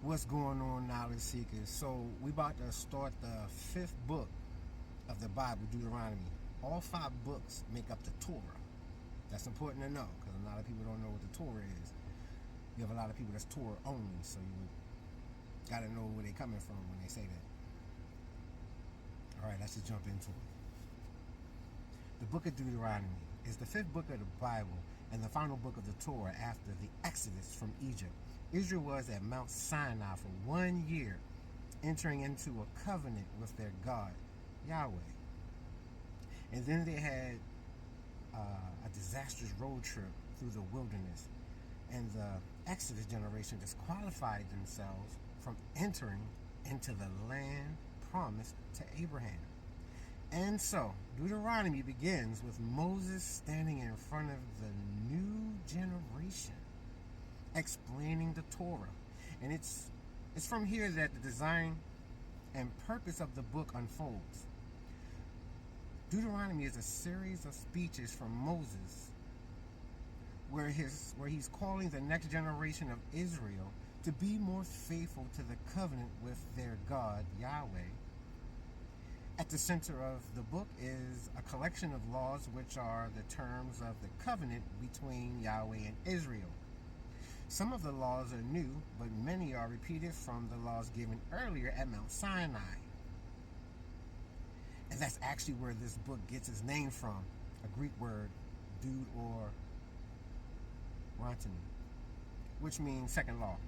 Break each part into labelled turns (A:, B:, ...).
A: What's going on, knowledge seekers? So we about to start the fifth book of the Bible, Deuteronomy. All five books make up the Torah. That's important to know because a lot of people don't know what the Torah is. You have a lot of people that's Torah only, so you got to know where they're coming from when they say that. All right, let's just jump into it. The book of Deuteronomy is the fifth book of the Bible and the final book of the Torah after the Exodus from Egypt. Israel was at Mount Sinai for 1 year, entering into a covenant with their God, Yahweh. And then they had a disastrous road trip through the wilderness, and the Exodus generation disqualified themselves from entering into the land promised to Abraham. And so, Deuteronomy begins with Moses standing in front of the new generation, explaining the Torah. And it's from here that the design and purpose of the book unfolds. Deuteronomy is a series of speeches from Moses where he's calling the next generation of Israel to be more faithful to the covenant with their God, Yahweh. At the center of the book is a collection of laws which are the terms of the covenant between Yahweh and Israel. Some of the laws are new, but many are repeated from the laws given earlier at Mount Sinai. And that's actually where this book gets its name from, a Greek word, deuteronomy, which means second law.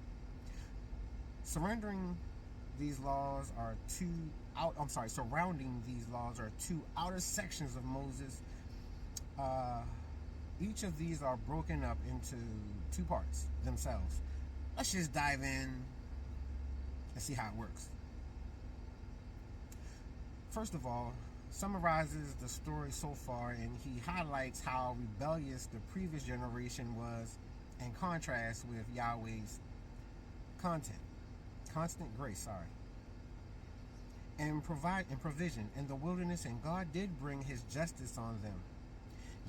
A: Surrounding these laws are two outer sections of Moses. Each of these are broken up into two parts themselves. Let's just dive in and see how it works. First of all, summarizes the story so far, and he highlights how rebellious the previous generation was in contrast with Yahweh's constant grace, and provision in the wilderness, and God did bring his justice on them.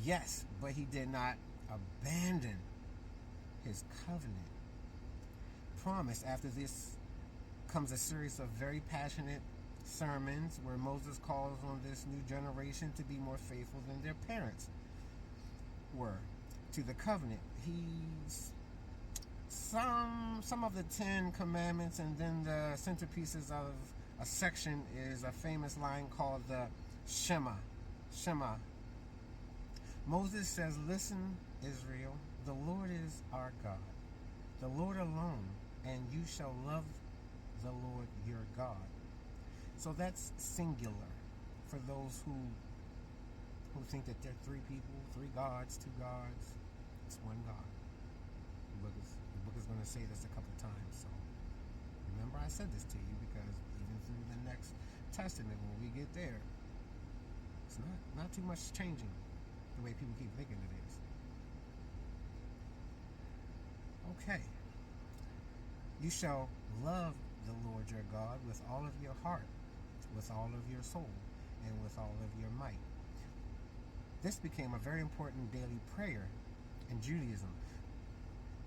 A: Yes, but he did not abandon his covenant promise. After this comes a series of very passionate sermons where Moses calls on this new generation to be more faithful than their parents were to the covenant. He's some of the 10 commandments, and then the centerpieces of a section is a famous line called the Shema. Moses says, "Listen, Israel, the Lord is our God, the Lord alone, and you shall love the Lord your God." So that's singular for those who think that there are three people, three gods, two gods. It's one God. The book is going to say this a couple times. So remember, I said this to you because even through the next testament, when we get there, it's not too much changing the way people keep thinking it is. Okay. You shall love the Lord your God with all of your heart, with all of your soul, and with all of your might. This became a very important daily prayer in Judaism.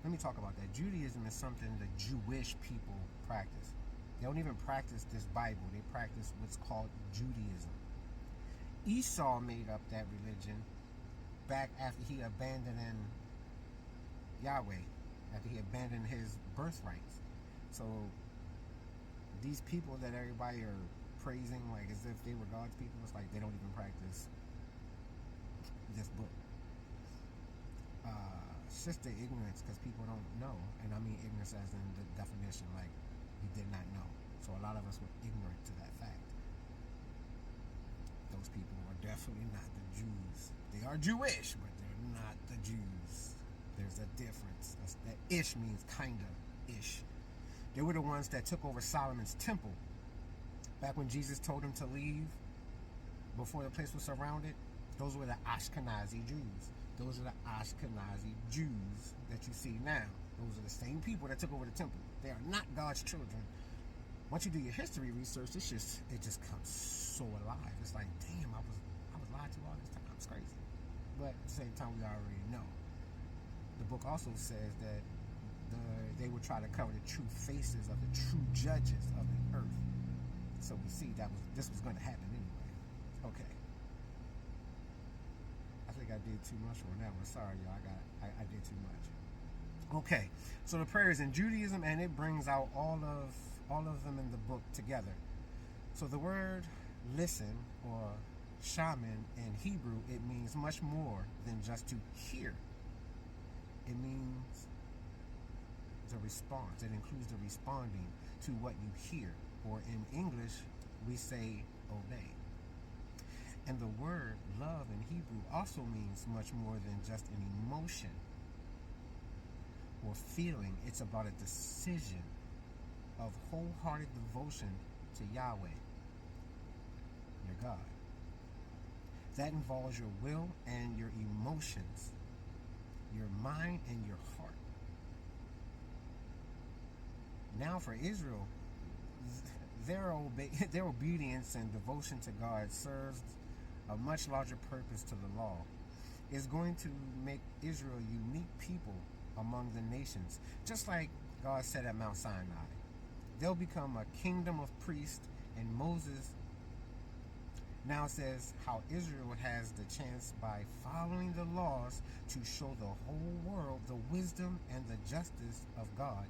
A: Let me talk about that. Judaism is something the Jewish people practice. They don't even practice this Bible. They practice what's called Judaism. Esau made up that religion back after he abandoned Yahweh, after he abandoned his birthrights. So these people that everybody are praising like as if they were God's people, it's like they don't even practice this book. It's just the ignorance, because people don't know, and I mean ignorance as in the definition, like you did not know. So a lot of us were ignorant to that fact. Those people are definitely not the Jews. They are Jewish, but they're not the Jews. There's a difference. That ish means kinda ish. They were the ones that took over Solomon's temple back when Jesus told them to leave before the place was surrounded. Those were the Ashkenazi Jews. Those are the Ashkenazi Jews that you see now. Those are the same people that took over the temple. They are not God's children. Once you do your history research, it just comes so alive. It's like, damn, I was lied to all this time. It's crazy. But at the same time, we already know. The book also says that they would try to cover the true faces of the true judges of the earth. So we see this was going to happen anyway. Okay. I think I did too much on that one. Sorry, y'all. I did too much. Okay. So the prayer is in Judaism, and it brings out all of them in the book together. So the word listen, or shaman in Hebrew, it means much more than just to hear. It means the response. It includes the responding to what you hear, or in English we say obey. And the word love in Hebrew also means much more than just an emotion or feeling. It's about a decision of wholehearted devotion to Yahweh, your God. That involves your will and your emotions, your mind and your heart. Now for Israel, their obedience and devotion to God serves a much larger purpose to the law. It's going to make Israel a unique people among the nations, just like God said at Mount Sinai. They'll become a kingdom of priests, and Moses now says how Israel has the chance, by following the laws, to show the whole world the wisdom and the justice of God.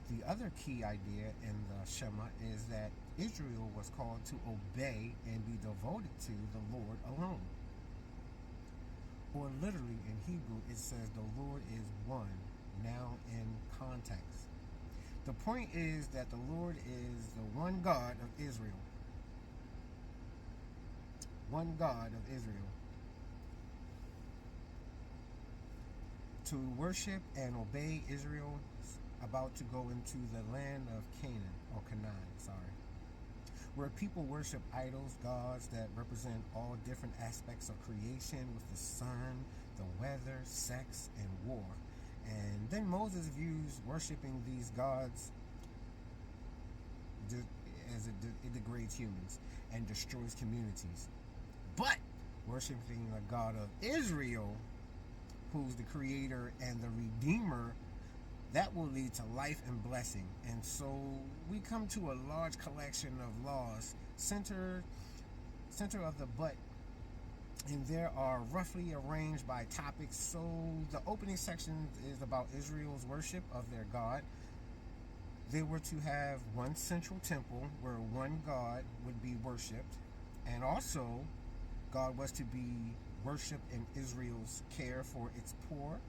A: The other key idea in the Shema is that Israel was called to obey and be devoted to the Lord alone. Or literally in Hebrew, it says the Lord is one, now in context. The point is that the Lord is the one God of Israel. One God of Israel. To worship and obey, Israel about to go into the land of Canaan, where people worship idols, gods that represent all different aspects of creation, with the sun, the weather, sex, and war. And then Moses views worshiping these gods as it degrades humans and destroys communities. But worshiping the God of Israel, who's the creator and the redeemer, that will lead to life and blessing. And so we come to a large collection of laws, center of the butt, and there are roughly arranged by topics. So the opening section is about Israel's worship of their God. They were to have one central temple where one God would be worshipped, and also God was to be worshipped in Israel's care for its poor.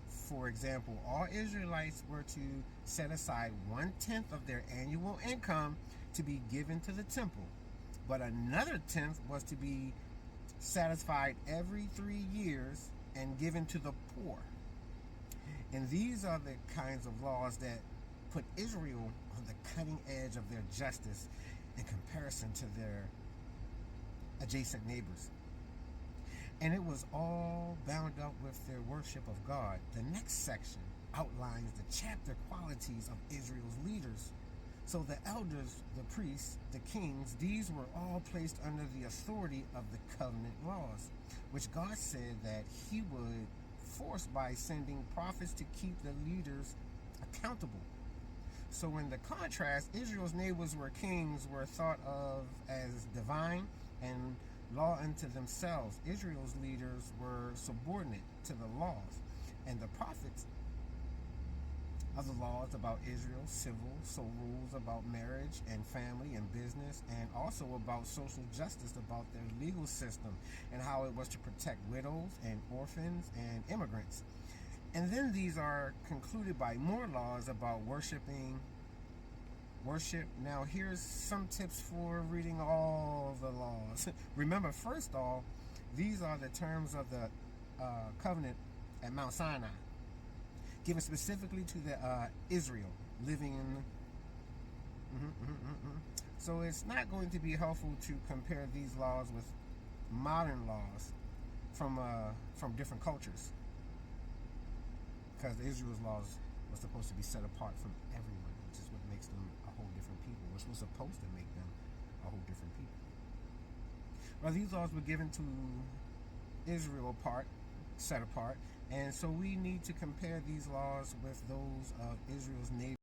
A: For example, all Israelites were to set aside 1/10 of their annual income to be given to the temple, but another 10th was to be satisfied every 3 years and given to the poor. And these are the kinds of laws that put Israel on the cutting edge of their justice in comparison to their adjacent neighbors. And it was all bound up with their worship of God. The next section outlines the chapter qualities of Israel's leaders. So the elders, the priests, the kings, these were all placed under the authority of the covenant laws, which God said that he would force by sending prophets to keep the leaders accountable. So in the contrast, Israel's neighbors were kings, were thought of as divine and law unto themselves. Israel's leaders were subordinate to the laws, and the prophets of the laws about Israel, civil, so rules about marriage and family and business, and also about social justice, about their legal system and how it was to protect widows and orphans and immigrants. And then these are concluded by more laws about worship. Now here's some tips for reading all the laws. Remember, first off, these are the terms of the covenant at Mount Sinai, given specifically to the Israel living in. So it's not going to be helpful to compare these laws with modern laws from different cultures, because Israel's laws were supposed to be set apart from everyone, which is what makes them a whole different people, which was supposed to make them a whole different people. Well, these laws were given to Israel set apart, And so we need to compare these laws with those of Israel's neighbors.